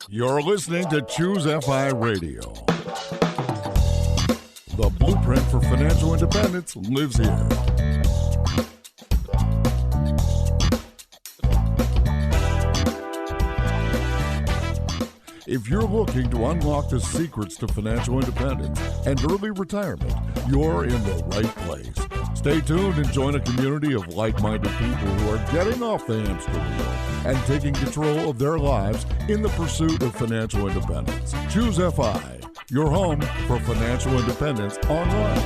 You're listening to Choose FI Radio. The blueprint for financial independence lives here. If you're looking to unlock the secrets to financial independence and early retirement, you're in the right place. Stay tuned and join a community of like-minded people who are getting off the hamster wheel and taking control of their lives in the pursuit of financial independence. Choose FI, your home for financial independence online.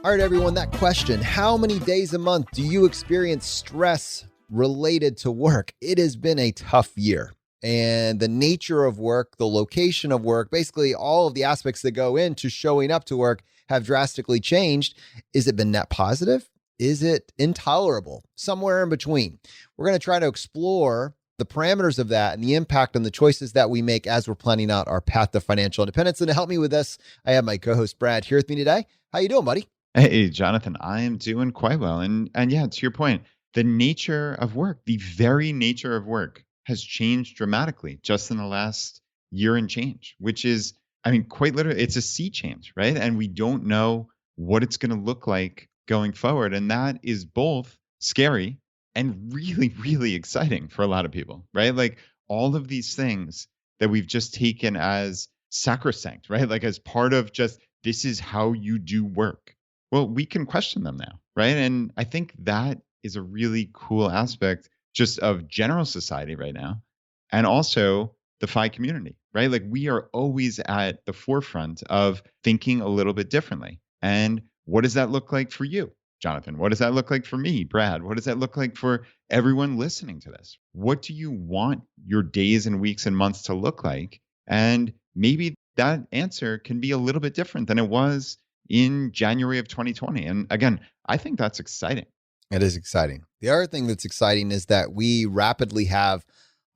All right, everyone, that question, how many days a month do you experience stress related to work? It has been a tough year, and the nature of work, the location of work, basically all of the aspects that go into showing up to work have drastically changed. Is it been net positive? Is it intolerable? Somewhere in between. We're going to try to explore the parameters of that and the impact on the choices that we make as we're planning out our path to financial independence. And to help me with this, I have my co-host Brad here with me today. How you doing, buddy? Hey, Jonathan, I am doing quite well. And yeah, to your point, the nature of work, the very nature of work has changed dramatically just in the last year and change, which is, I mean, quite literally, it's a sea change, right? And we don't know what it's going to look like going forward. And that is both scary and really, really exciting for a lot of people, right? Like all of these things that we've just taken as sacrosanct, right? Like as part of just, this is how you do work. Well, we can question them now, right? And I think that is a really cool aspect just of general society right now. And also the FI community, right? Like we are always at the forefront of thinking a little bit differently. And what does that look like for you, Jonathan? What does that look like for me, Brad? What does that look like for everyone listening to this? What do you want your days and weeks and months to look like? And maybe that answer can be a little bit different than it was in January of 2020. And again, I think that's exciting. It is exciting. The other thing that's exciting is that we rapidly have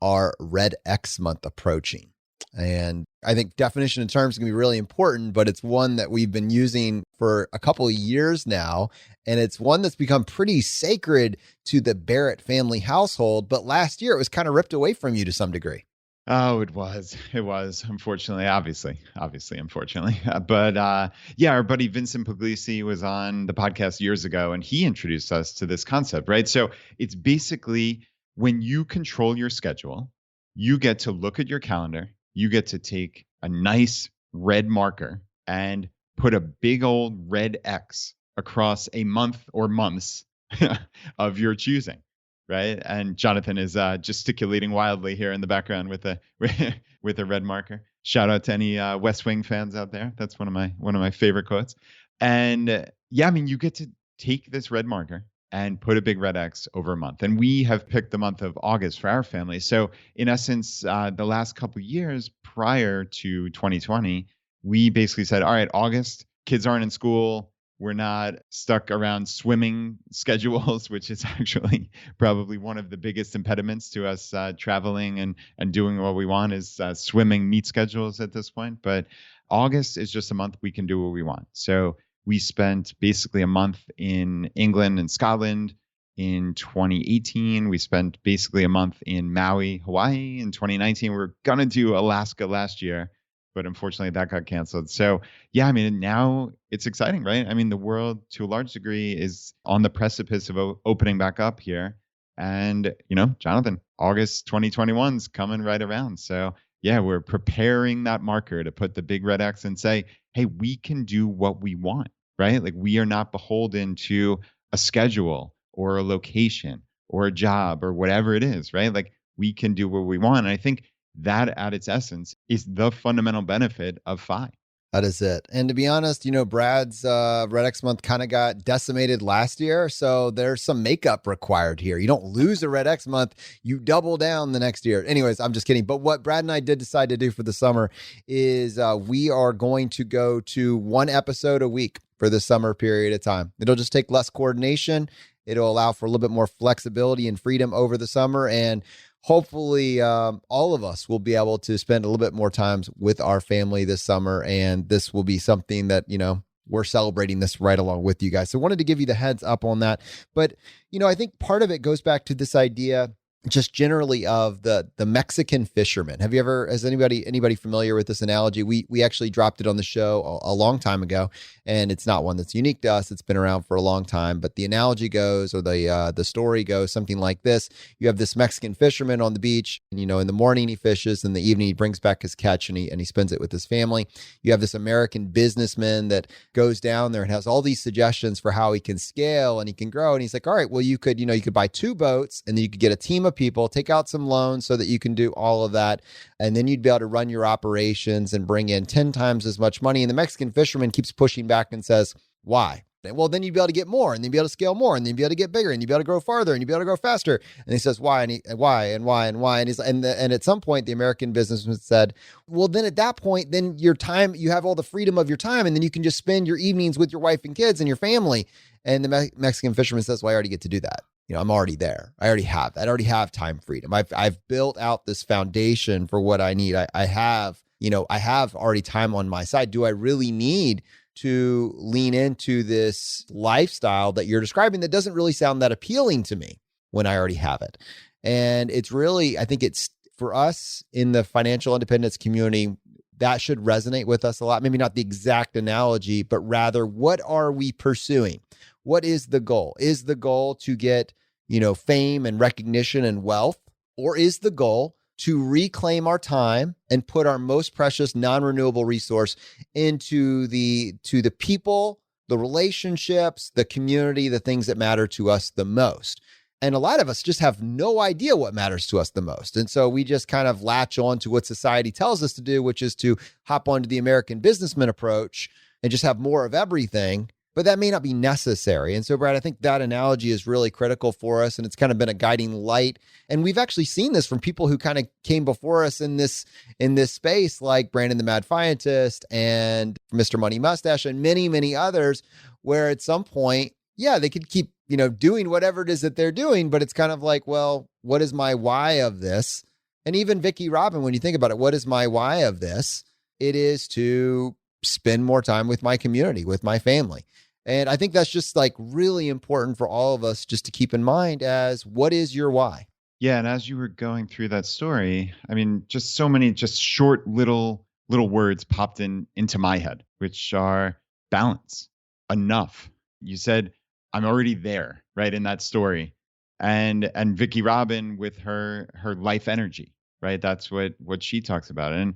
our Red X month approaching. And I think definition of terms is going to be really important, but it's one that we've been using for a couple of years now. And it's one that's become pretty sacred to the Barrett family household. But last year, it was kind of ripped away from you to some degree. Oh, it was, unfortunately, obviously, unfortunately. But yeah, our buddy Vincent Pugliese was on the podcast years ago, and he introduced us to this concept, right? So it's basically when you control your schedule, you get to look at your calendar, you get to take a nice red marker and put a big old red X across a month or months of your choosing. Right. And Jonathan is gesticulating wildly here in the background with a red marker. Shout out to any West Wing fans out there. That's one of my favorite quotes. And yeah, I mean, you get to take this red marker and put a big red X over a month. And we have picked the month of August for our family. So in essence, the last couple of years prior to 2020, we basically said, all right, August, kids aren't in school. We're not stuck around swimming schedules, which is actually probably one of the biggest impediments to us traveling and doing what we want is swimming meet schedules at this point. But August is just a month we can do what we want. So we spent basically a month in England and Scotland. In 2018, we spent basically a month in Maui, Hawaii. In 2019, we were going to do Alaska last year, but unfortunately that got canceled. So yeah, I mean, now it's exciting, right? I mean, the world to a large degree is on the precipice of opening back up here. And, you know, Jonathan, August 2021 is coming right around. So yeah, we're preparing that marker to put the big red X and say, hey, we can do what we want, right? Like we are not beholden to a schedule or a location or a job or whatever it is, right? Like we can do what we want. And I think that at its essence is the fundamental benefit of FI. That is it. And to be honest, you know, Brad's Red X month kind of got decimated last year. So there's some makeup required here. You don't lose a Red X month, you double down the next year. Anyways, I'm just kidding. But what Brad and I did decide to do for the summer is we are going to go to one episode a week for the summer period of time. It'll just take less coordination. It'll allow for a little bit more flexibility and freedom over the summer. And hopefully all of us will be able to spend a little bit more time with our family this summer. And this will be something that, we're celebrating this right along with you guys. So wanted to give you the heads up on that. But, I think part of it goes back to this idea just generally of the Mexican fisherman. Is anybody familiar with this analogy? We actually dropped it on the show a long time ago, and it's not one that's unique to us. It's been around for a long time, but the analogy goes, or the story goes something like this. You have this Mexican fisherman on the beach, and in the morning he fishes, in the evening he brings back his catch and he spends it with his family. You have this American businessman that goes down there and has all these suggestions for how he can scale and he can grow. And he's like, all right, well, you could buy 2 boats, and then you could get a team of people, take out some loans so that you can do all of that. And then you'd be able to run your operations and bring in 10 times as much money. And the Mexican fisherman keeps pushing back and says, why? Well, then you'd be able to get more, and then you'd be able to scale more, and then you'd be able to get bigger, and you'd be able to grow farther, and you'd be able to grow faster. And he says, why? And why? And at some point, the American businessman said, well, then at that point, then your time, you have all the freedom of your time, and then you can just spend your evenings with your wife and kids and your family. And the Mexican fisherman says, well, I already get to do that. I'm already there. I already have time freedom. I've built out this foundation for what I need. I have already time on my side. Do I really need to lean into this lifestyle that you're describing that doesn't really sound that appealing to me when I already have it? And it's really, I think it's for us in the financial independence community, that should resonate with us a lot. Maybe not the exact analogy, but rather, what are we pursuing? What is the goal? Is the goal to get, fame and recognition and wealth? Or is the goal to reclaim our time and put our most precious non-renewable resource into the people, the relationships, the community, the things that matter to us the most? And a lot of us just have no idea what matters to us the most. And so we just kind of latch on to what society tells us to do, which is to hop onto the American businessman approach and just have more of everything. But that may not be necessary. And so, Brad, I think that analogy is really critical for us. And it's kind of been a guiding light. And we've actually seen this from people who kind of came before us in this space, like Brandon the Mad Scientist and Mr. Money Mustache and many, many others, where at some point, they could keep, doing whatever it is that they're doing. But it's kind of like, well, what is my why of this? And even Vicki Robin, when you think about it, what is my why of this? It is to spend more time with my community, with my family. And I think that's just like really important for all of us just to keep in mind as what is your why? Yeah. And as you were going through that story, I mean, just so many just short little words popped into my head, which are balance, enough. You said, I'm already there, right, in that story. And Vicki Robin with her life energy, right? That's what she talks about. And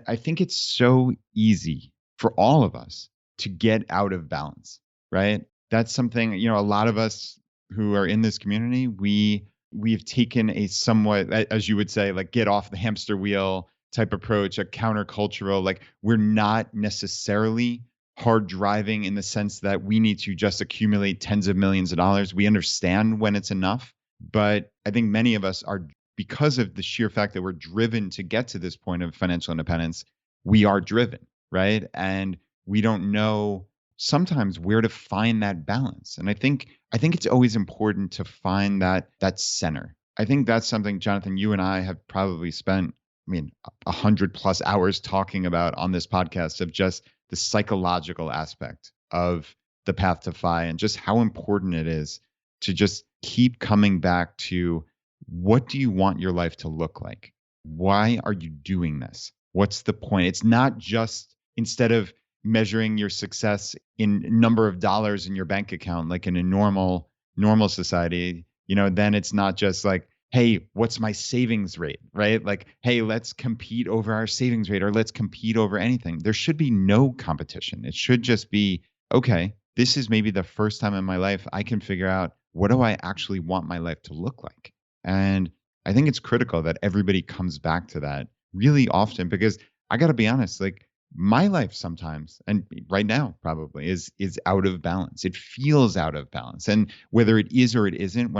I think it's so easy for all of us to get out of balance, right? That's something, a lot of us who are in this community, we've taken a somewhat, as you would say, like get off the hamster wheel type approach, a countercultural, like we're not necessarily hard driving in the sense that we need to just accumulate tens of millions of dollars. We understand when it's enough, but I think many of us are, because of the sheer fact that we're driven to get to this point of financial independence, we are driven, right? And we don't know sometimes where to find that balance. And I think it's always important to find that center. I think that's something, Jonathan, you and I have probably spent, 100+ hours talking about on this podcast, of just the psychological aspect of the path to FI and just how important it is to just keep coming back to, what do you want your life to look like? Why are you doing this? What's the point? It's not just, instead of measuring your success in number of dollars in your bank account, like in a normal society, then it's not just like, hey, what's my savings rate, right? Like, hey, let's compete over our savings rate, or let's compete over anything. There should be no competition. It should just be, okay, this is maybe the first time in my life I can figure out, what do I actually want my life to look like? And I think it's critical that everybody comes back to that really often, because I got to be honest, like my life sometimes, and right now probably, is out of balance. It feels out of balance. And whether it is or it isn't,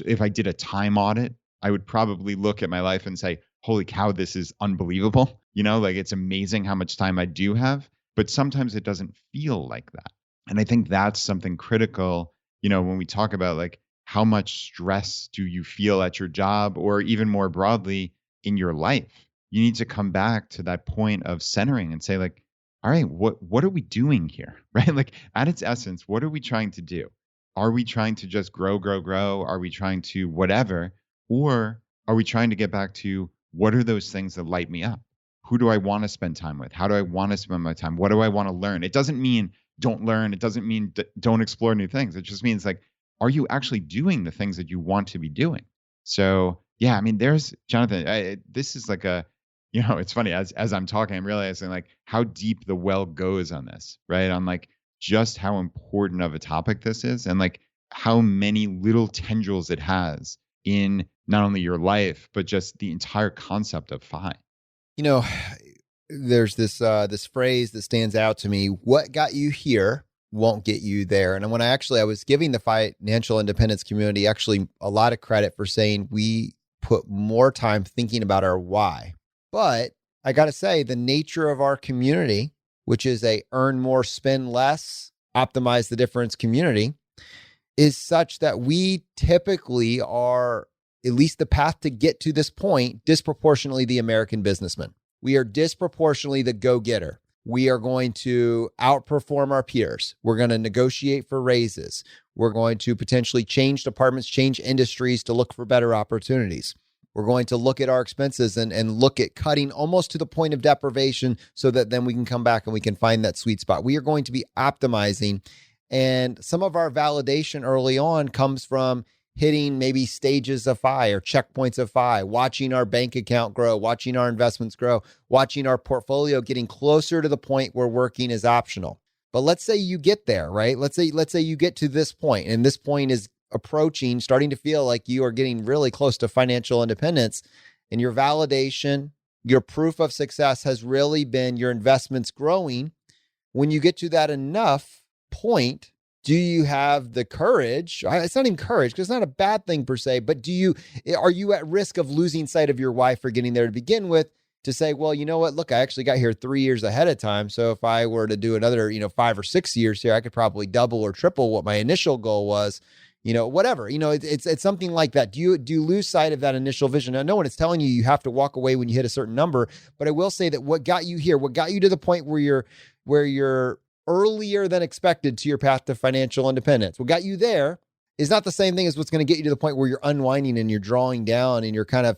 if I did a time audit, I would probably look at my life and say, holy cow, this is unbelievable. Like it's amazing how much time I do have, but sometimes it doesn't feel like that. And I think that's something critical, when we talk about like how much stress do you feel at your job or even more broadly in your life? You need to come back to that point of centering and say like, all right, what are we doing here? Right? Like at its essence, what are we trying to do? Are we trying to just grow, grow, grow? Are we trying to whatever? Or are we trying to get back to what are those things that light me up? Who do I want to spend time with? How do I want to spend my time? What do I want to learn? It doesn't mean don't learn. It doesn't mean don't explore new things. It just means like, are you actually doing the things that you want to be doing? So yeah, I mean, there's Jonathan. This is like a, it's funny as I'm talking, I'm realizing like how deep the well goes on this, right? On like just how important of a topic this is, and like how many little tendrils it has in not only your life but just the entire concept of FI. There's this phrase that stands out to me: "What got you here won't get you there." And when I was giving the financial independence community actually a lot of credit for saying we put more time thinking about our why. But I got to say, the nature of our community, which is a earn more, spend less, optimize the difference community, is such that we typically are, at least the path to get to this point, disproportionately the American businessman. We are disproportionately the go-getter. We are going to outperform our peers. We're going to negotiate for raises. We're going to potentially change departments, change industries to look for better opportunities. We're going to look at our expenses and look at cutting almost to the point of deprivation so that then we can come back and we can find that sweet spot. We are going to be optimizing. And some of our validation early on comes from hitting maybe stages of FI or checkpoints of FI, watching our bank account grow, watching our investments grow, watching our portfolio getting closer to the point where working is optional. But let's say you get there, right? Let's say you get to this point, and this point is approaching, starting to feel like you are getting really close to financial independence, and your validation, your proof of success has really been your investments growing. When you get to that enough point, do you have the courage? It's not even courage because it's not a bad thing per se, but are you at risk of losing sight of your why for getting there to begin with, to say, well, you know what, look, I actually got here 3 years ahead of time. So if I were to do another, 5 or 6 years here, I could probably double or triple what my initial goal was, whatever, it's something like that. Do you lose sight of that initial vision? Now, no one is telling you have to walk away when you hit a certain number, but I will say that what got you here, what got you to the point where you're earlier than expected to your path to financial independence, what got you there is not the same thing as what's going to get you to the point where you're unwinding and you're drawing down and you're kind of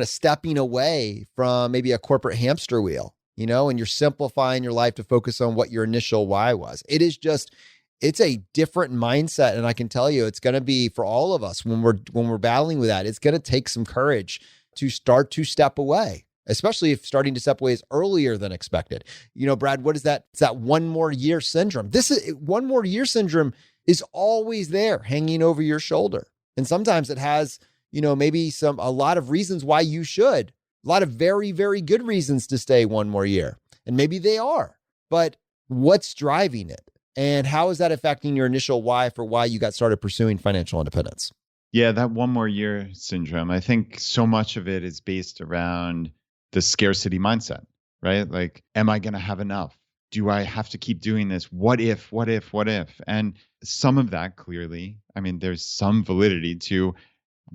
stepping away from maybe a corporate hamster wheel, and you're simplifying your life to focus on what your initial why was. It's a different mindset. And I can tell you, it's going to be for all of us when we're battling with that, it's going to take some courage to start to step away, especially if starting to step away is earlier than expected. Brad, what is that? It's that one more year syndrome. One more year syndrome is always there hanging over your shoulder. And sometimes it has, maybe a lot of reasons why you should, a lot of very, very good reasons to stay one more year. And maybe they are, but what's driving it? And how is that affecting your initial why for why you got started pursuing financial independence? Yeah, that one more year syndrome, I think so much of it is based around the scarcity mindset, right? Like, am I going to have enough? Do I have to keep doing this? What if? And some of that clearly, I mean, there's some validity to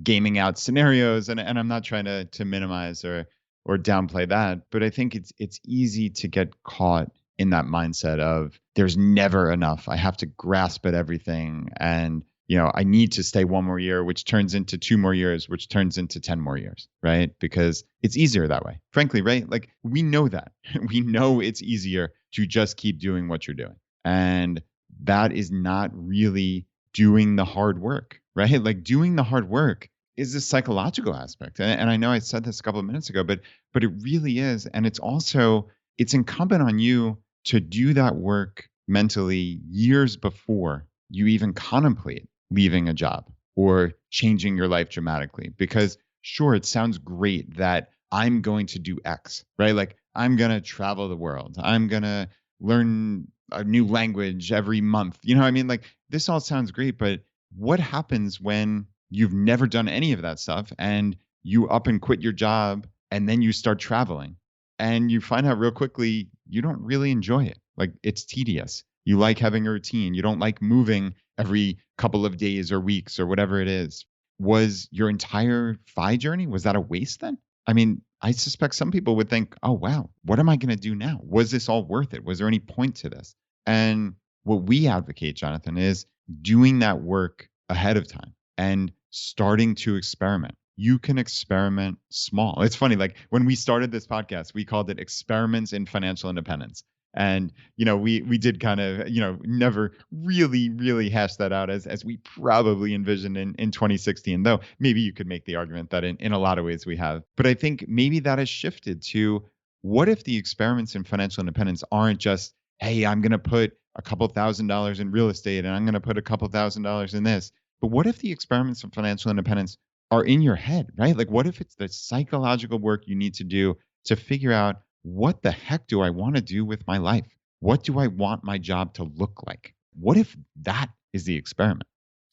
gaming out scenarios, and I'm not trying to minimize or downplay that, but I think it's easy to get caught in that mindset of there's never enough. I have to grasp at everything. And, I need to stay one more year, which turns into 2 more years, which turns into 10 more years, right? Because it's easier that way. Frankly, right? Like we know that. We know it's easier to just keep doing what you're doing. And that is not really doing the hard work, right? Like doing the hard work is a psychological aspect. And I know I said this a couple of minutes ago, but it really is. And it's incumbent on you to do that work mentally years before you even contemplate leaving a job or changing your life dramatically. Because sure, it sounds great that I'm going to do X, right? Like I'm going to travel the world. I'm going to learn a new language every month. You know what I mean? Like this all sounds great, but what happens when you've never done any of that stuff and you up and quit your job and then you start traveling and you find out real quickly you don't really enjoy it? Like it's tedious. You like having a routine. You don't like moving every couple of days or weeks or whatever it is. Was your entire FI journey, was that a waste then? I mean, I suspect some people would think, oh, wow, what am I going to do now? Was this all worth it? Was there any point to this? And what we advocate, Jonathan, is doing that work ahead of time and starting to experiment. You can experiment small. It's funny, like when we started this podcast, we called it Experiments in Financial Independence. And, we did kind of, never really hash that out as we probably envisioned in 2016, though maybe you could make the argument that in a lot of ways we have. But I think maybe that has shifted to, what if the experiments in financial independence aren't just, hey, I'm going to put a couple $1,000s in real estate and I'm going to put a couple $1,000s in this. But what if the experiments in financial independence are in your head, right? Like, what if it's the psychological work you need to do to figure out, what the heck do I want to do with my life? What do I want my job to look like? What if that is the experiment?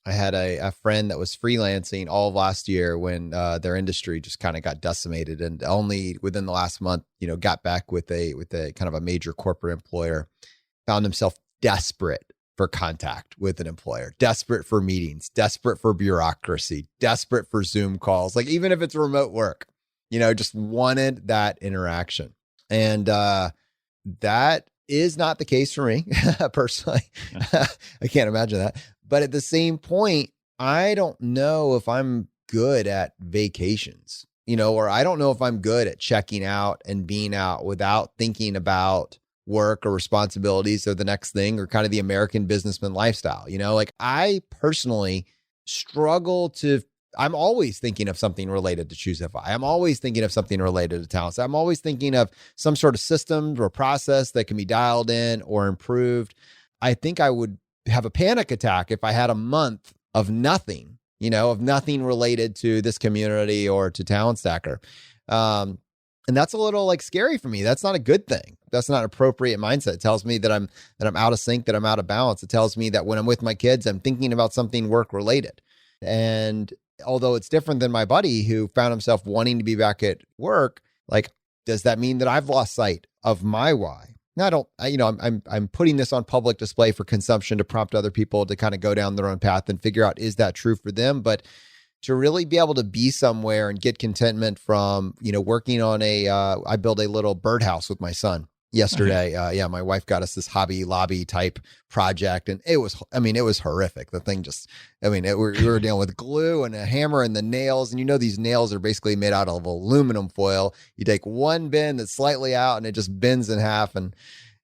I had a friend that was freelancing all of last year when their industry just kind of got decimated, and only within the last month, got back with a kind of a major corporate employer. Found himself desperate for contact with an employer, desperate for meetings, desperate for bureaucracy, desperate for Zoom calls, like even if it's remote work, just wanted that interaction. And that is not the case for me personally. I can't imagine that. But at the same point, I don't know if I'm good at vacations, or I don't know if I'm good at checking out and being out without thinking about work or responsibilities or the next thing, or kind of the American businessman lifestyle. Like I personally struggle to, I'm always thinking of something related to Choose FI. I'm always thinking of something related to talents. I'm always thinking of some sort of system or process that can be dialed in or improved. I think I would have a panic attack if I had a month of nothing, of nothing related to this community or to Talent Stacker. And that's a little like scary for me. That's not a good thing. That's not an appropriate mindset. It tells me that I'm out of sync, that I'm out of balance. It tells me that when I'm with my kids, I'm thinking about something work related. And although it's different than my buddy who found himself wanting to be back at work, like, does that mean that I've lost sight of my why? Now, I'm putting this on public display for consumption to prompt other people to kind of go down their own path and figure out, is that true for them? But to really be able to be somewhere and get contentment from, working on I built a little birdhouse with my son yesterday. My wife got us this Hobby Lobby type project, and it was horrific. The thing we were dealing with glue and a hammer and the nails, and these nails are basically made out of aluminum foil. You take one bend that's slightly out and it just bends in half. And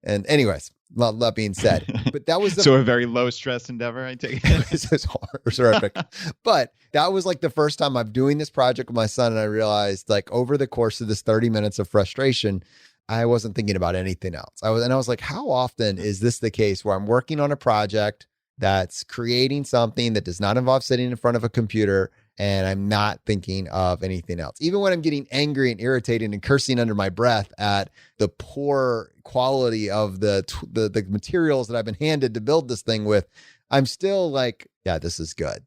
anyways, that being said, but that was so a very low stress endeavor, I take it. It was horrific. But that was like the first time I'm doing this project with my son, and I realized, like, over the course of this 30 minutes of frustration, I wasn't thinking about anything else. I was like, how often is this the case where I'm working on a project that's creating something that does not involve sitting in front of a computer, and I'm not thinking of anything else? Even when I'm getting angry and irritated and cursing under my breath at the poor quality of the materials that I've been handed to build this thing with, I'm still like, yeah, this is good.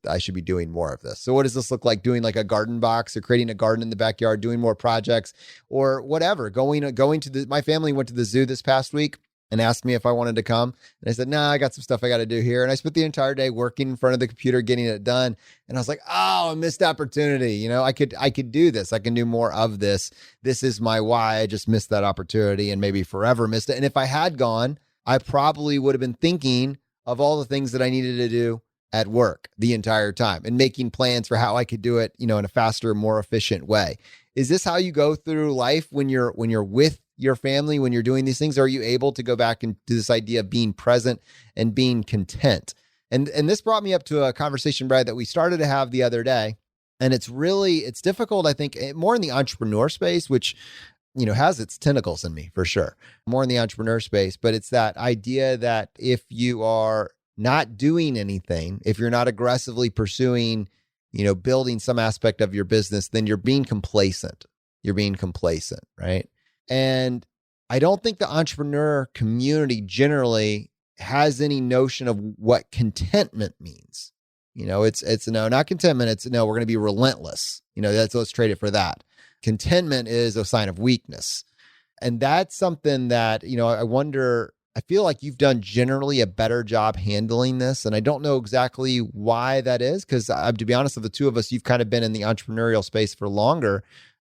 I should be doing more of this. So what does this look like? Doing like a garden box, or creating a garden in the backyard, doing more projects, or whatever. Going to my family went to the zoo this past week and asked me if I wanted to come. And I said, nah, I got some stuff I got to do here. And I spent the entire day working in front of the computer, getting it done. And I was like, oh, a missed opportunity. I could do this. I can do more of this. This is my why. I just missed that opportunity and maybe forever missed it. And if I had gone, I probably would have been thinking of all the things that I needed to do at work the entire time and making plans for how I could do it, in a faster, more efficient way. Is this how you go through life when you're with your family, when you're doing these things? Are you able to go back and do this idea of being present and being content? And this brought me up to a conversation, Brad, that we started to have the other day. And it's difficult, I think, more in the entrepreneur space, which, has its tentacles in me for sure, more in the entrepreneur space. But it's that idea that if you are not doing anything, if you're not aggressively pursuing, building some aspect of your business, then you're being complacent. You're being complacent, right? And I don't think the entrepreneur community generally has any notion of what contentment means. It's no, not contentment. It's no, we're going to be relentless. Let's trade it for that. Contentment is a sign of weakness. And that's something that, I wonder I feel like you've done generally a better job handling this. And I don't know exactly why that is, because to be honest, of the two of us, you've kind of been in the entrepreneurial space for longer.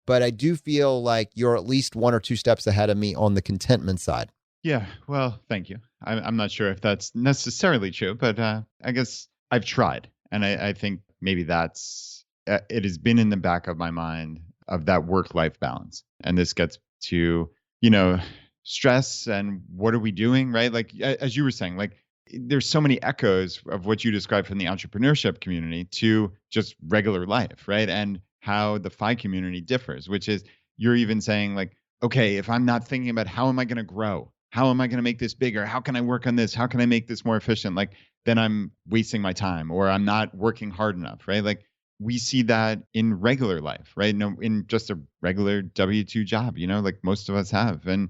But I do feel like you're at least one or two steps ahead of me on the contentment side. Yeah, well, thank you. I'm not sure if that's necessarily true, but I guess I've tried. And I think maybe that's, it has been in the back of my mind of that work-life balance. And this gets to, stress and what are we doing, right? Like, as you were saying, like, there's so many echoes of what you described from the entrepreneurship community to just regular life, right? And how the FI community differs, which is you're even saying like, okay, if I'm not thinking about how am I going to grow? How am I going to make this bigger? How can I work on this? How can I make this more efficient? Like, then I'm wasting my time or I'm not working hard enough, right? Like, we see that in regular life, right? No, in just a regular W-2 job, like most of us have. And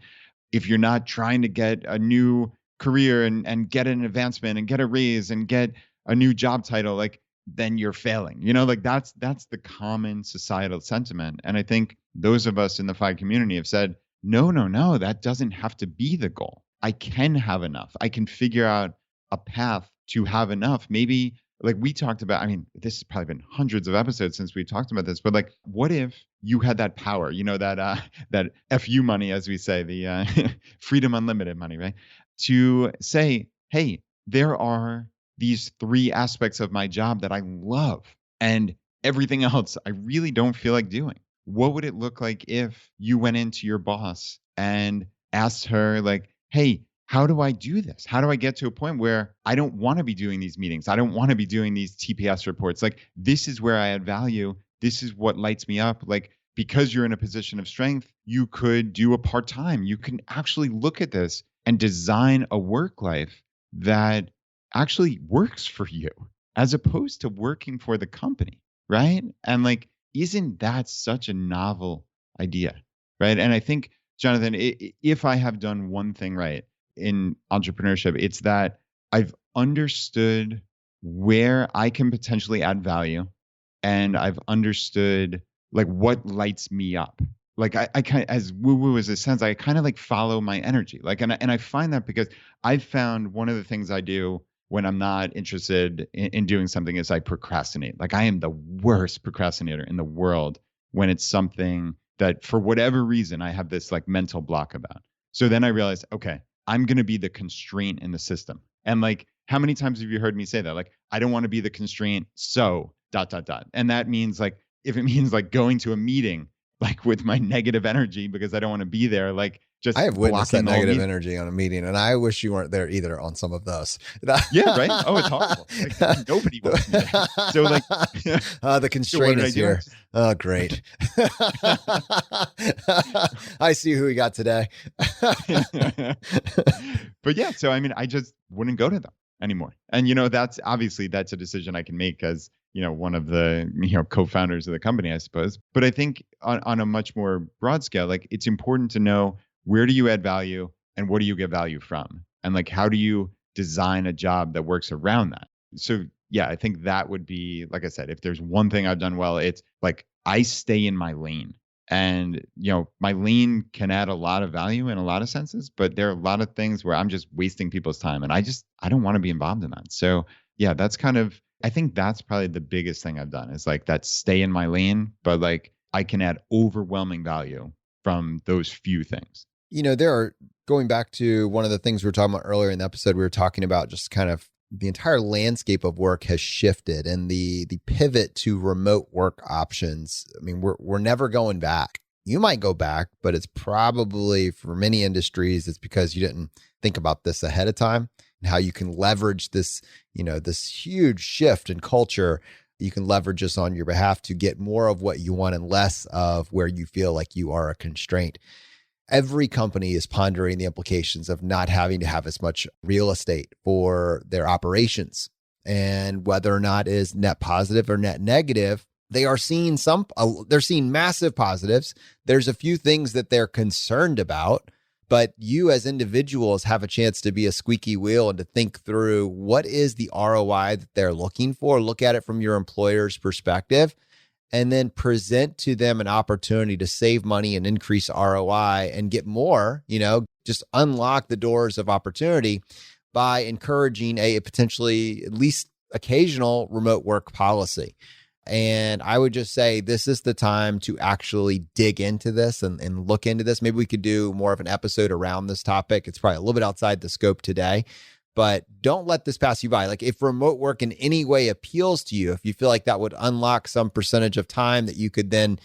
if you're not trying to get a new career and get an advancement and get a raise and get a new job title, like, then you're failing, like that's the common societal sentiment. And I think those of us in the FI community have said, no, that doesn't have to be the goal. I can have enough. I can figure out a path to have enough. Maybe like we talked about, I mean, this has probably been hundreds of episodes since we talked about this, but like, what if you had that power, that FU money, as we say, the freedom unlimited money, right? To say, hey, there are these 3 aspects of my job that I love and everything else I really don't feel like doing. What would it look like if you went into your boss and asked her like, hey, how do I do this? How do I get to a point where I don't want to be doing these meetings? I don't want to be doing these TPS reports. Like, this is where I add value. This is what lights me up. Like, because you're in a position of strength, you could do a part-time. You can actually look at this and design a work life that actually works for you as opposed to working for the company, right? And like, isn't that such a novel idea, right? And I think, Jonathan, if I have done one thing right in entrepreneurship, it's that I've understood where I can potentially add value and I've understood like what lights me up. Like I kind of, as woo-woo as it sounds, I kind of like follow my energy. Like, and I find that because I've found one of the things I do when I'm not interested in doing something is I procrastinate. Like, I am the worst procrastinator in the world when it's something that for whatever reason I have this like mental block about. So then I realized, okay, I'm going to be the constraint in the system. And like, how many times have you heard me say that? Like, I don't want to be the constraint. So ... And that means like, if it means like going to a meeting, like with my negative energy because I don't want to be there, like just I have witnessed that negative energy on a meeting, and I wish you weren't there either on some of those. Yeah, right. Oh, it's horrible. Like, nobody wants me there. So like, the constraint is here. Oh, great. I see who we got today. But yeah, so I mean, I just wouldn't go to them anymore. And that's a decision I can make as one of the co-founders of the company, I suppose. But I think on a much more broad scale, like, it's important to know, where do you add value and what do you get value from? And like, how do you design a job that works around that? So yeah, I think that would be, like I said, if there's one thing I've done well, it's like I stay in my lane. And, my lane can add a lot of value in a lot of senses, but there are a lot of things where I'm just wasting people's time and I don't want to be involved in that. So yeah, I think that's probably the biggest thing I've done is like that stay in my lane, but like I can add overwhelming value from those few things. Going back to one of the things we were talking about earlier in the episode, we were talking about just kind of the entire landscape of work has shifted and the pivot to remote work options. I mean, we're never going back. You might go back, but it's probably for many industries, it's because you didn't think about this ahead of time and how you can leverage this, this huge shift in culture. You can leverage this on your behalf to get more of what you want and less of where you feel like you are a constraint. Every company is pondering the implications of not having to have as much real estate for their operations, and whether or not it is net positive or net negative. They are seeing they're seeing massive positives. There's a few things that they're concerned about, but you as individuals have a chance to be a squeaky wheel and to think through what is the ROI that they're looking for. Look at it from your employer's perspective and then present to them an opportunity to save money and increase ROI and get more, just unlock the doors of opportunity by encouraging a potentially at least occasional remote work policy. And I would just say this is the time to actually dig into this and look into this. Maybe we could do more of an episode around this topic. It's probably a little bit outside the scope today, but don't let this pass you by. Like if remote work in any way appeals to you, if you feel like that would unlock some percentage of time that you could then,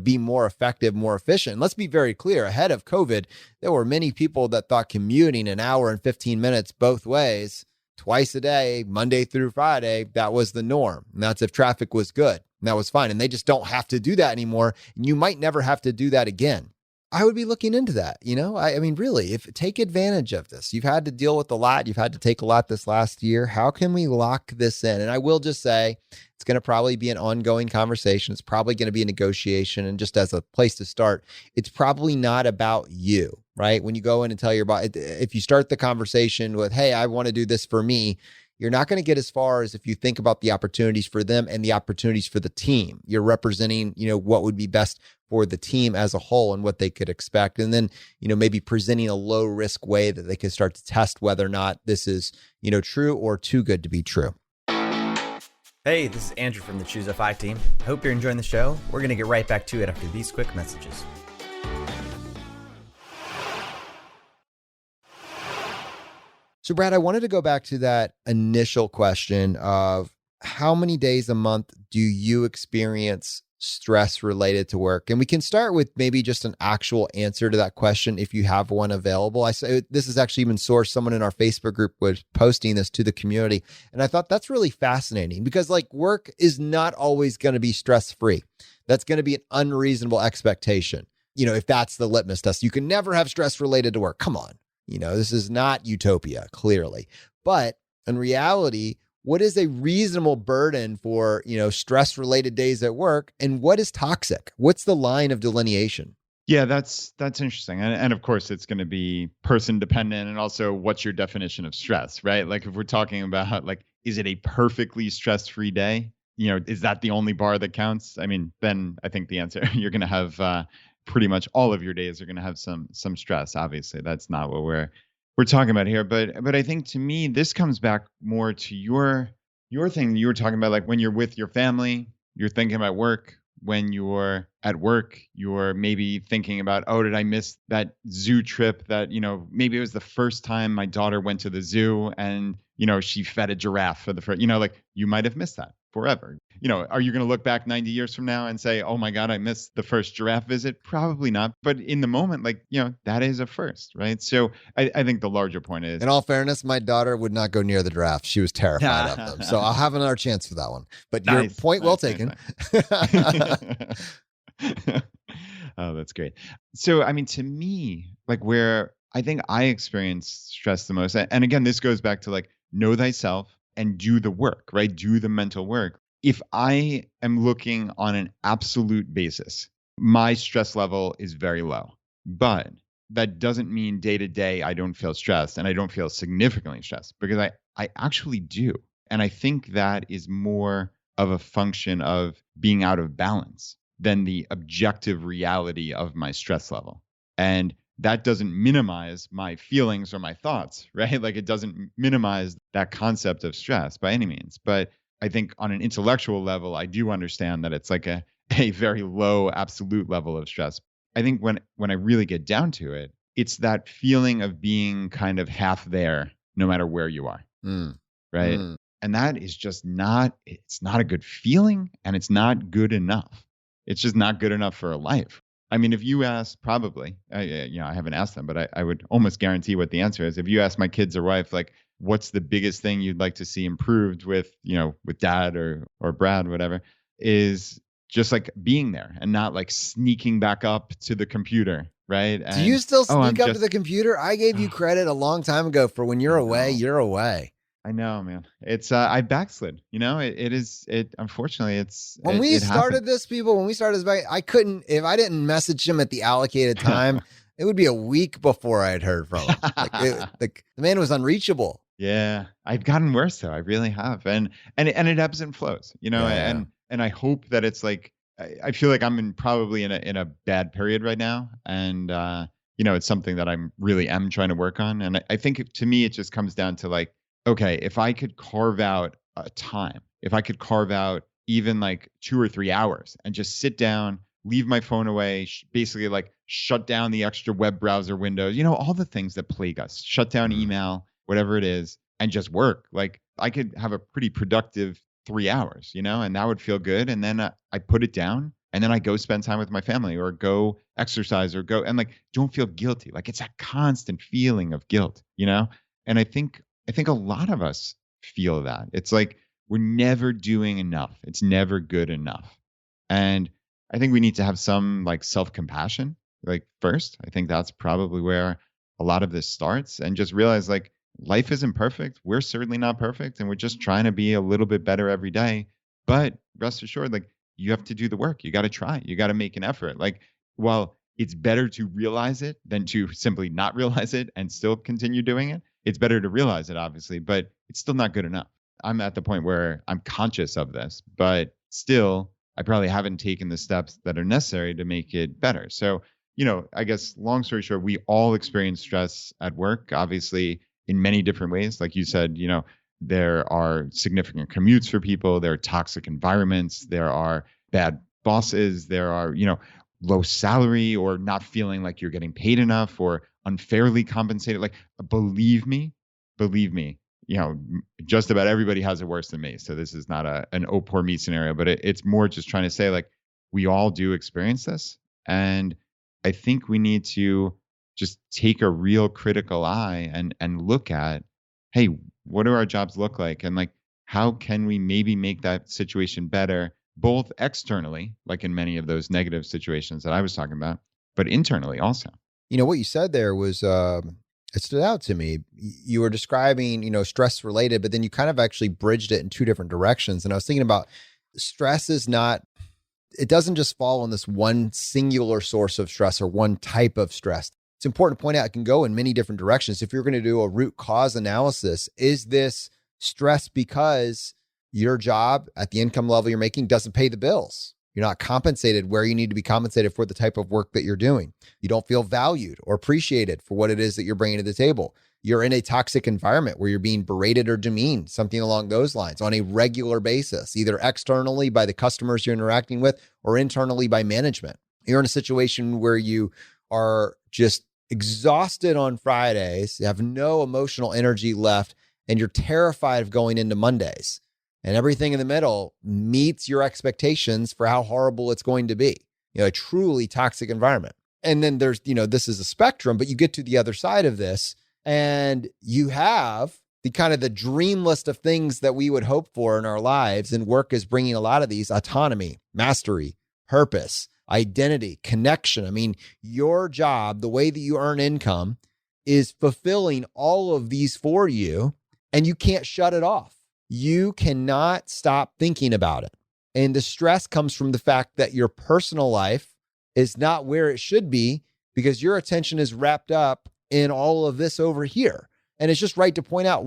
be more effective, more efficient. And let's be very clear, ahead of COVID, there were many people that thought commuting an hour and 15 minutes both ways twice a day, Monday through Friday, that was the norm. And that's if traffic was good. And that was fine. And they just don't have to do that anymore. And you might never have to do that again. I would be looking into that. I mean, really, take advantage of this. You've had to deal with a lot. You've had to take a lot this last year. How can we lock this in? And I will just say it's going to probably be an ongoing conversation. It's probably going to be a negotiation. And just as a place to start, it's probably not about you, right? When you go in and tell your boss, if you start the conversation with, hey, I want to do this for me, you're not going to get as far as if you think about the opportunities for them and the opportunities for the team. You're representing, what would be best for the team as a whole and what they could expect. And then, maybe presenting a low risk way that they could start to test whether or not this is, true or too good to be true. Hey, this is Andrew from the Choose FI team. I hope you're enjoying the show. We're going to get right back to it after these quick messages. So Brad, I wanted to go back to that initial question of how many days a month do you experience stress related to work? And we can start with maybe just an actual answer to that question if you have one available. I say this is actually even sourced. Someone in our Facebook group was posting this to the community. And I thought that's really fascinating because work is not always going to be stress-free. That's going to be an unreasonable expectation. If that's the litmus test, you can never have stress related to work. Come on. This is not utopia, clearly. But in reality, what is a reasonable burden for, stress-related days at work? And what is toxic? What's the line of delineation? Yeah, that's interesting. And of course, it's going to be person dependent. And also, what's your definition of stress, right? Like if we're talking about is it a perfectly stress-free day? Is that the only bar that counts? I mean, then I think the answer, you're going to have pretty much all of your days are going to have some stress. Obviously, that's not what we're talking about here. But I think to me, this comes back more to your thing you were talking about, when you're with your family, you're thinking about work. When you're at work, you're maybe thinking about, oh, did I miss that zoo trip that, maybe it was the first time my daughter went to the zoo and, she fed a giraffe for the first, you might have missed that forever. Are you going to look back 90 years from now and say, oh my God, I missed the first giraffe visit? Probably not. But in the moment, that is a first, right? So I think the larger point is. In all fairness, my daughter would not go near the giraffe. She was terrified of them. So I'll have another chance for that one. But your point well taken. Oh, that's great. So, I mean, to me, where I think I experience stress the most, and again, this goes back to know thyself and do the work, right? Do the mental work. If I am looking on an absolute basis, my stress level is very low, but that doesn't mean day to day I don't feel stressed and I don't feel significantly stressed, because I actually do. And I think that is more of a function of being out of balance than the objective reality of my stress level. And that doesn't minimize my feelings or my thoughts, right? It doesn't minimize that concept of stress by any means. But I think on an intellectual level, I do understand that it's a very low absolute level of stress. I think when I really get down to it, it's that feeling of being kind of half there, no matter where you are, right? And that is just it's not a good feeling, and it's not good enough. It's just not good enough for a life. I mean, if you ask, probably, I haven't asked them, but I would almost guarantee what the answer is. If you ask my kids or wife, what's the biggest thing you'd like to see improved with dad or Brad, whatever, is just being there and not sneaking back up to the computer, right? And, do you still sneak up to the computer? I gave you credit a long time ago for when you're away, you're away. I know, man. It's I backslid. Unfortunately, it's when we started this, I couldn't, if I didn't message him at the allocated time, it would be a week before I'd heard from him. The man was unreachable. Yeah, I've gotten worse though. I really have, and it ebbs and flows, and I hope that it's I feel like I'm probably in a bad period right now. And, it's something that I'm really am trying to work on. And I think to me, it just comes down to like, okay, if I could carve out a time, if I could carve out even like 2 or 3 hours and just sit down, leave my phone away, basically like shut down the extra web browser windows, all the things that plague us, shut down email, whatever it is, and just work. Like I could have a pretty productive 3 hours, and that would feel good. And then I put it down and then I go spend time with my family or go exercise or go and like, don't feel guilty. Like it's that constant feeling of guilt, And I think a lot of us feel that. It's like we're never doing enough. It's never good enough. And I think we need to have some like self-compassion, like first. I think that's probably where a lot of this starts, and just realize like life isn't perfect. We're certainly not perfect, and we're just trying to be a little bit better every day. But rest assured, like you have to do the work. You got to try. You got to make an effort. Like, while it's better to realize it than to simply not realize it and still continue doing it, it's better to realize it, obviously, but it's still not good enough. I'm at the point where I'm conscious of this, but still, I probably haven't taken the steps that are necessary to make it better. So, I guess long story short, we all experience stress at work, obviously, in many different ways. Like you said, there are significant commutes for people, there are toxic environments, there are bad bosses, there are, low salary or not feeling like you're getting paid enough or unfairly compensated. Like, believe me, just about everybody has it worse than me. So this is not an oh, poor me scenario, but it's more just trying to say like, we all do experience this. And I think we need to just take a real critical eye and look at, hey, what do our jobs look like? And like, how can we maybe make that situation better, both externally, like in many of those negative situations that I was talking about, but internally also. What you said there was, it stood out to me. You were describing, stress related, but then you kind of actually bridged it in two different directions. And I was thinking about stress it doesn't just fall on this one singular source of stress or one type of stress. It's important to point out it can go in many different directions. If you're going to do a root cause analysis, is this stress because your job at the income level you're making doesn't pay the bills? You're not compensated where you need to be compensated for the type of work that you're doing. You don't feel valued or appreciated for what it is that you're bringing to the table. You're in a toxic environment where you're being berated or demeaned, something along those lines on a regular basis, either externally by the customers you're interacting with or internally by management. You're in a situation where you are just exhausted on Fridays, you have no emotional energy left, and you're terrified of going into Mondays. And everything in the middle meets your expectations for how horrible it's going to be. A truly toxic environment. And then there's, this is a spectrum, but you get to the other side of this and you have the kind of the dream list of things that we would hope for in our lives. And work is bringing a lot of these: autonomy, mastery, purpose, identity, connection. I mean, your job, the way that you earn income, is fulfilling all of these for you, and you can't shut it off. You cannot stop thinking about it. And the stress comes from the fact that your personal life is not where it should be because your attention is wrapped up in all of this over here. And it's just right to point out,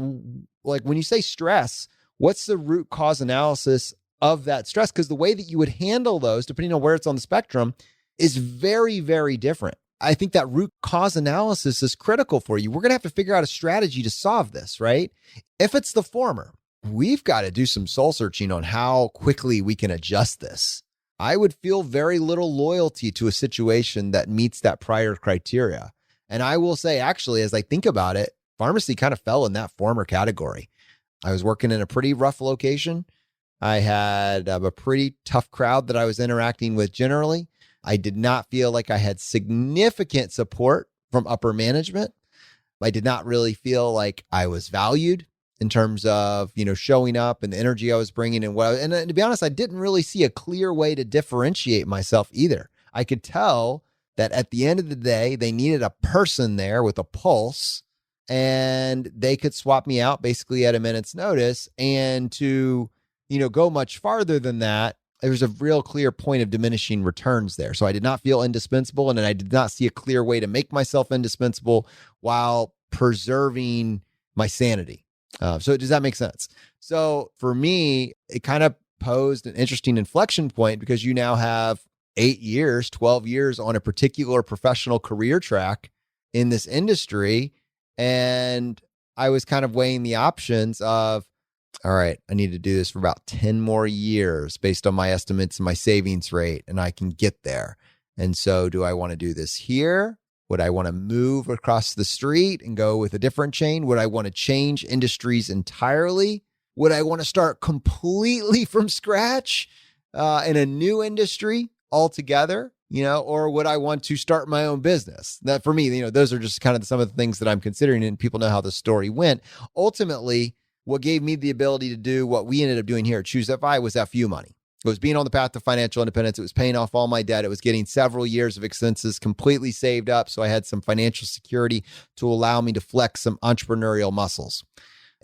like when you say stress, what's the root cause analysis of that stress? Because the way that you would handle those, depending on where it's on the spectrum, is very, very different. I think that root cause analysis is critical for you. We're going to have to figure out a strategy to solve this, right? If it's the former, we've got to do some soul searching on how quickly we can adjust this. I would feel very little loyalty to a situation that meets that prior criteria. And I will say, actually, as I think about it, pharmacy kind of fell in that former category. I was working in a pretty rough location. I had a pretty tough crowd that I was interacting with generally. I did not feel like I had significant support from upper management. I did not really feel like I was valued in terms of, showing up and the energy I was bringing and to be honest, I didn't really see a clear way to differentiate myself either. I could tell that at the end of the day, they needed a person there with a pulse and they could swap me out basically at a minute's notice. And to, go much farther than that, there was a real clear point of diminishing returns there. So I did not feel indispensable, and then I did not see a clear way to make myself indispensable while preserving my sanity. So does that make sense? So for me, it kind of posed an interesting inflection point because you now have 8 years, 12 years on a particular professional career track in this industry. And I was kind of weighing the options of, all right, I need to do this for about 10 more years based on my estimates and my savings rate, and I can get there. And so do I want to do this here? Would I want to move across the street and go with a different chain? Would I want to change industries entirely? Would I want to start completely from scratch in a new industry altogether? Or would I want to start my own business? That for me, those are just kind of some of the things that I'm considering, and people know how the story went. Ultimately, what gave me the ability to do what we ended up doing here at ChooseFI was FU money. It was being on the path to financial independence. It was paying off all my debt. It was getting several years of expenses completely saved up. So I had some financial security to allow me to flex some entrepreneurial muscles.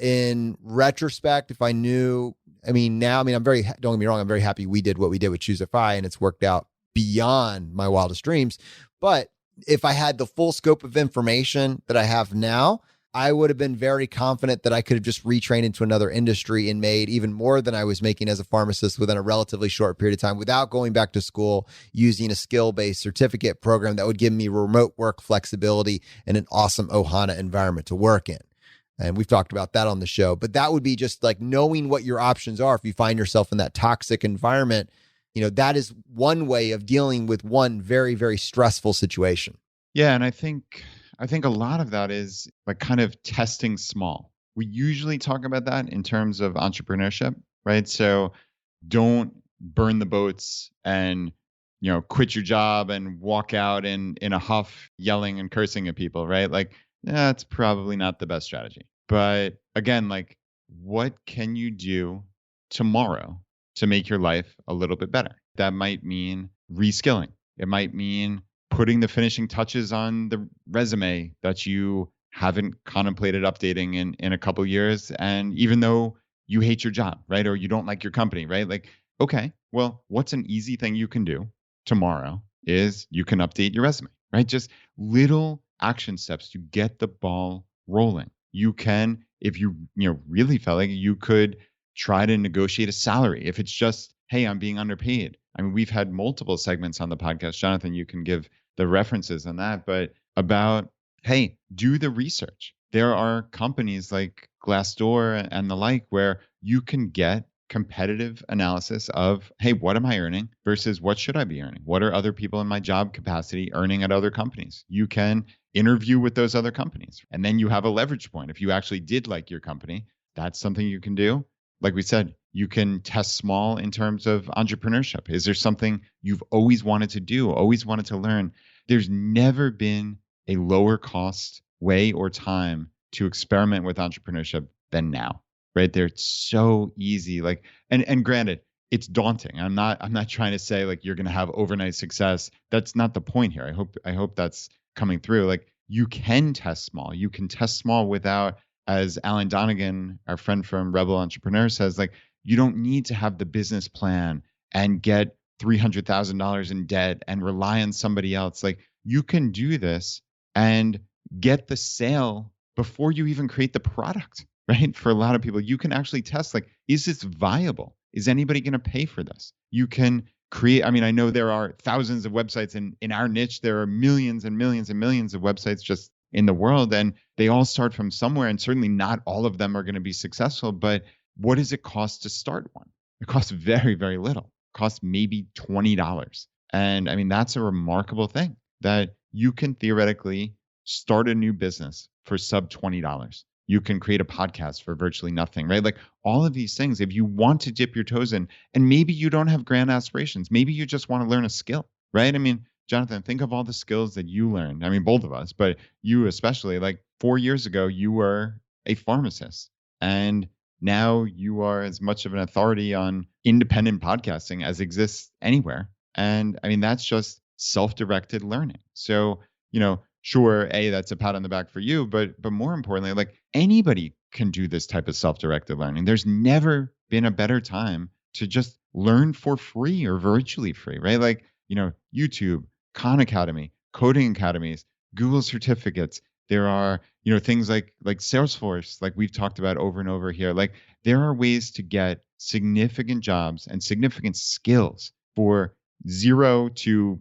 In retrospect, if I knew, don't get me wrong, I'm very happy we did what we did with ChooseFI, and it's worked out beyond my wildest dreams. But if I had the full scope of information that I have now, I would have been very confident that I could have just retrained into another industry and made even more than I was making as a pharmacist within a relatively short period of time without going back to school, using a skill-based certificate program that would give me remote work flexibility and an awesome Ohana environment to work in. And we've talked about that on the show, but that would be just like knowing what your options are if you find yourself in that toxic environment. That is one way of dealing with one very, very stressful situation. Yeah. And I think a lot of that is like kind of testing small. We usually talk about that in terms of entrepreneurship, right? So don't burn the boats and, quit your job and walk out in a huff, yelling and cursing at people, right? Like, that's probably not the best strategy. But again, like, what can you do tomorrow to make your life a little bit better? That might mean reskilling. It might mean putting the finishing touches on the resume that you haven't contemplated updating in a couple of years. And even though you hate your job, right? Or you don't like your company, right? Like, okay, well, what's an easy thing you can do tomorrow is you can update your resume, right? Just little action steps to get the ball rolling. You can, if you really felt like you could try to negotiate a salary. If it's just, hey, I'm being underpaid. I mean, we've had multiple segments on the podcast. Jonathan, you can give the references on that, but about, hey, do the research. There are companies like Glassdoor and the like where you can get competitive analysis of, hey, what am I earning versus what should I be earning? What are other people in my job capacity earning at other companies? You can interview with those other companies. And then you have a leverage point. If you actually did like your company, that's something you can do. Like we said, you can test small in terms of entrepreneurship. Is there something you've always wanted to do, always wanted to learn? There's never been a lower cost way or time to experiment with entrepreneurship than now, right? There, it's so easy. Like, and granted, it's daunting. I'm not trying to say like you're going to have overnight success. That's not the point here. I hope that's coming through. Like, you can test small. You can test small without, as Alan Donegan, our friend from Rebel Entrepreneur, says, like, you don't need to have the business plan and get $300,000 in debt and rely on somebody else. Like, you can do this and get the sale before you even create the product, right? For a lot of people, you can actually test, like, is this viable? Is anybody going to pay for this? You can create, I know there are thousands of websites in our niche. There are millions and millions and millions of websites just in the world, and they all start from somewhere, and certainly not all of them are going to be successful. But what does it cost to start one? It costs very, very little. It costs maybe $20. And that's a remarkable thing, that you can theoretically start a new business for sub $20. You can create a podcast for virtually nothing, right? Like, all of these things, if you want to dip your toes in, and maybe you don't have grand aspirations, maybe you just want to learn a skill, right? Jonathan, think of all the skills that you learned. Both of us, but you especially. Like, 4 years ago, you were a pharmacist, and now you are as much of an authority on independent podcasting as exists anywhere. And that's just self-directed learning. So, sure, that's a pat on the back for you, but more importantly, like, anybody can do this type of self-directed learning. There's never been a better time to just learn for free or virtually free, right? Like, YouTube, Khan Academy, coding academies, Google certificates. There are, things like Salesforce, like we've talked about over and over here. Like, there are ways to get significant jobs and significant skills for zero to,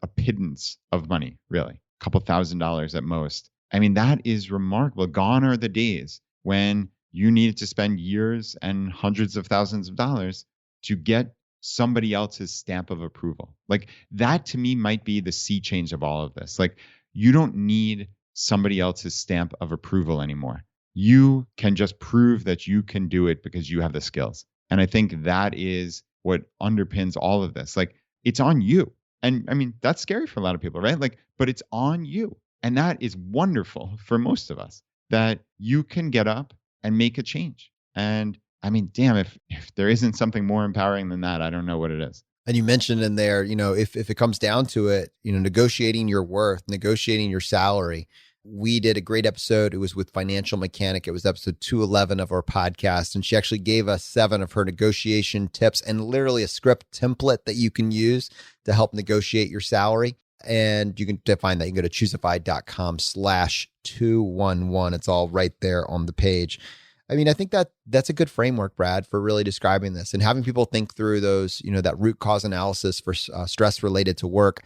a pittance of money, really, a couple $1,000s at most. I mean, that is remarkable. Gone are the days when you needed to spend years and hundreds of thousands of dollars to get somebody else's stamp of approval. Like, that to me might be the sea change of all of this. Like, you don't need somebody else's stamp of approval anymore. You can just prove that you can do it because you have the skills. And I think that is what underpins all of this. Like, it's on you. And I mean, that's scary for a lot of people, right? Like, but it's on you. And that is wonderful for most of us, that you can get up and make a change. And I mean, damn, if there isn't something more empowering than that, I don't know what it is. And you mentioned in there, if it comes down to it, negotiating your worth, negotiating your salary. We did a great episode. It was with Financial Mechanic. It was episode 211 of our podcast. And she actually gave us 7 of her negotiation tips and literally a script template that you can use to help negotiate your salary. And you can find that. You can go to choosify.com/211. It's all right there on the page. I mean, I think that's a good framework, Brad, for really describing this and having people think through those, that root cause analysis for stress related to work.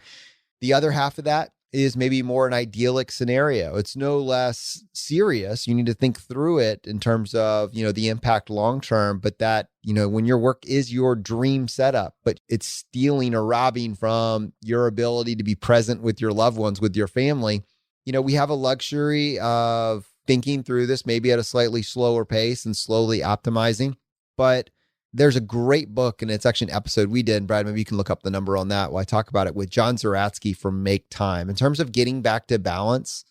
The other half of that is maybe more an idyllic scenario. It's no less serious. You need to think through it in terms of, the impact long-term, but that, when your work is your dream setup, but it's stealing or robbing from your ability to be present with your loved ones, with your family, we have a luxury of thinking through this maybe at a slightly slower pace and slowly optimizing. But there's a great book, and it's actually an episode we did. Brad, maybe you can look up the number on that while I talk about it, with John Zeratsky from Make Time. In terms of getting back to balance,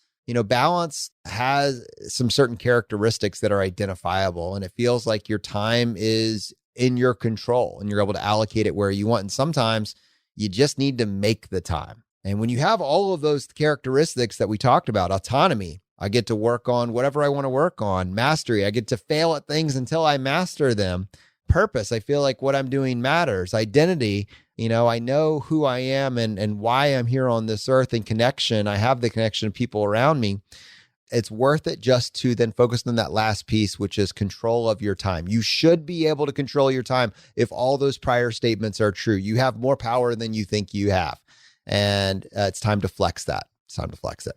balance has some certain characteristics that are identifiable, and it feels like your time is in your control and you're able to allocate it where you want. And sometimes you just need to make the time. And when you have all of those characteristics that we talked about, autonomy, I get to work on whatever I want to work on. Mastery, I get to fail at things until I master them. Purpose, I feel like what I'm doing matters. Identity, I know who I am and why I'm here on this earth. And connection, I have the connection of people around me. It's worth it just to then focus on that last piece, which is control of your time. You should be able to control your time if all those prior statements are true. You have more power than you think you have. And it's time to flex that. It's time to flex it.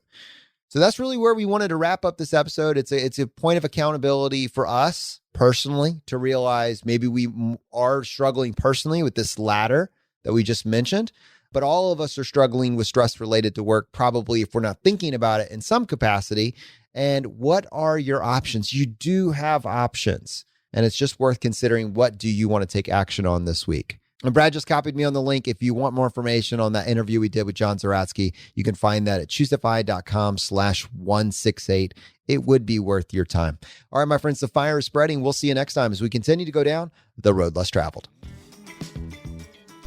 So that's really where we wanted to wrap up this episode. It's a point of accountability for us personally to realize maybe we are struggling personally with this ladder that we just mentioned, but all of us are struggling with stress related to work, probably if we're not thinking about it in some capacity. And what are your options? You do have options, and it's just worth considering, what do you want to take action on this week? And Brad just copied me on the link. If you want more information on that interview we did with John Zeratsky, you can find that at choosify.com/168. It would be worth your time. All right, my friends, the fire is spreading. We'll see you next time as we continue to go down the road less traveled.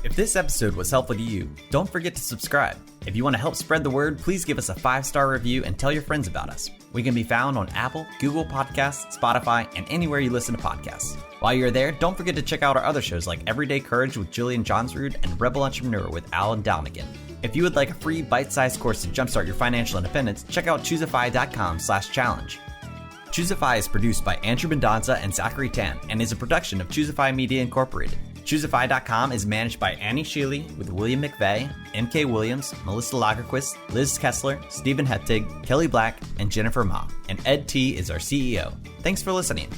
If this episode was helpful to you, don't forget to subscribe. If you want to help spread the word, please give us a 5-star review and tell your friends about us. We can be found on Apple, Google Podcasts, Spotify, and anywhere you listen to podcasts. While you're there, don't forget to check out our other shows like Everyday Courage with Julian Johnsrud and Rebel Entrepreneur with Alan Dalnigan. If you would like a free bite-sized course to jumpstart your financial independence, check out choosify.com/challenge. Choosify is produced by Andrew Mendoza and Zachary Tan and is a production of Choosify Media Incorporated. Choosify.com is managed by Annie Shealy with William McVeigh, M.K. Williams, Melissa Lagerquist, Liz Kessler, Stephen Heptig, Kelly Black, and Jennifer Ma. And Ed T is our CEO. Thanks for listening.